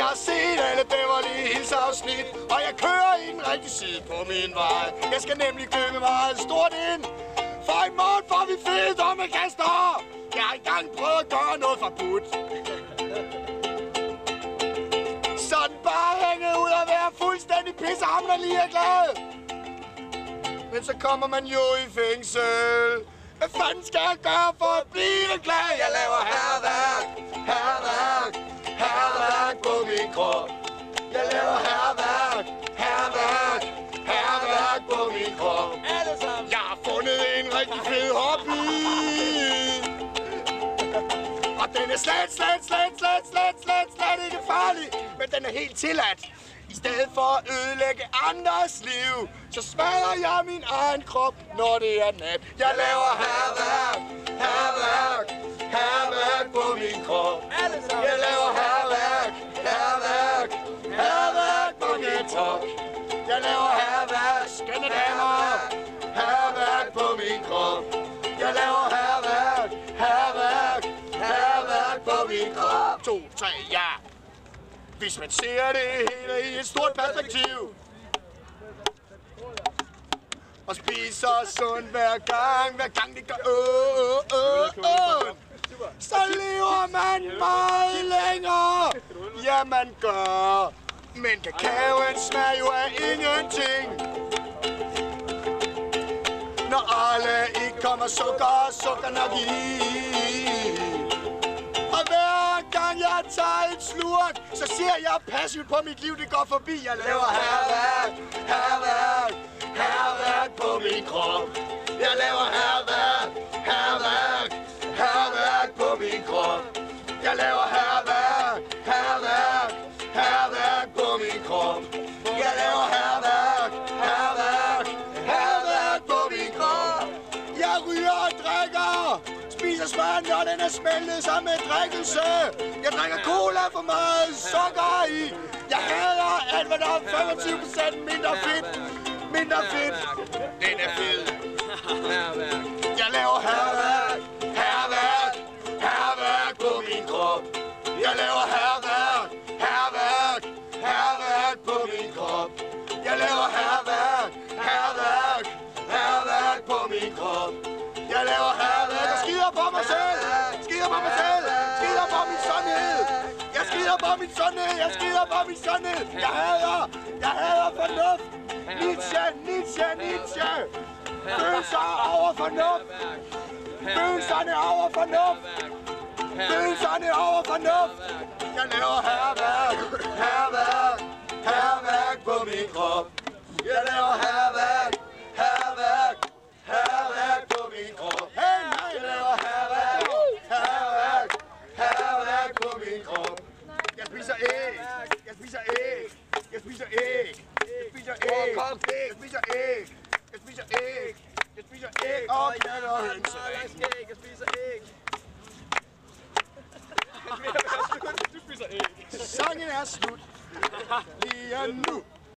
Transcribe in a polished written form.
har set alle Beverly Hills afsnit, og jeg kører i den rigtige side på min vej. Jeg skal nemlig købe meget stort ind, for i morgen får vi fede dumme kaster. Jeg har engang prøvet at gøre noget forbudt. Sådan bare hænge ud og være fuldstændig pissehamrende ligeglad. Men så kommer man jo i fængsel. Hvad fanden skal jeg gøre for at blive glad? Jeg laver hærværk, hærværk, hærværk på min krop. Jeg laver hærværk, hærværk, hærværk på min krop. Alle sammen. Jeg har fundet en rigtig fed hobby. Og den er slet ikke farlig, men den er helt tilladt. I stedet for at ødelægge andres liv, så smadrer jeg min egen krop, når det er nat. Jeg laver hærværk, hærværk, hærværk på min krop. Jeg laver hærværk, hærværk, hærværk på min top. Jeg laver hærværk, skønne damer, hærværk på min krop. Jeg laver hærværk, hærværk, hærværk på min krop. 2, 3, ja. Hvis man ser det hele i et stort perspektiv og spiser sundt hver gang det gør så lever man meget længere. Ja, man gør. Men kakaoen smager jo af ingenting, når alle ikke kommer sukker nok i. Og hver gang jeg tager et slurk, så ser jeg passivt på mit liv, det går forbi. Jeg laver hærværk, hærværk, hærværk på min krop. Jeg laver hærværk, hærværk, hærværk på min krop. Jeg laver hærværk, hærværk, hærværk på min krop. Jeg laver hærværk, hærværk, hærværk på min krop. Jeg ryger og drikker, spiser smøren, når den er smeltet sammen med drikkelse. Jeg drikker cola for meget sukker i. Jeg hader alt, hvad der er 25% mindre fedt. Mindre fedt. Den er fed. Jeg laver hærværk, hærværk, hærværk på min krop. Jeg laver hærværk, hærværk, hærværk på min krop. Jeg laver hærværk, hærværk, hærværk på min krop. Jeg laver hærværk og skider på mig selv. Skider på mig selv. Skider på min sundhed. Jeg skider på min sundhed. Jeg skider på min sundhed. Jeg hader fornuft. Nietzsche. Følelser over fornuft. Følelserne over fornuft. Følelserne over fornuft. Jeg laver hærværk, hærværk, hærværk på min krop. Jeg laver hærværk, hærværk, hærværk på min krop. Hey, nej, jeg laver hærværk, hærværk, hærværk på min krop. Jeg spiser æg, jeg spiser æg, jeg spiser æg, jeg spiser æg, jeg spiser æg, jeg spiser æg, jeg spiser æg, og jeg laver hønseæg. Jeg spiser æg. Du spiser æg. Sangen er slut. Lige nu.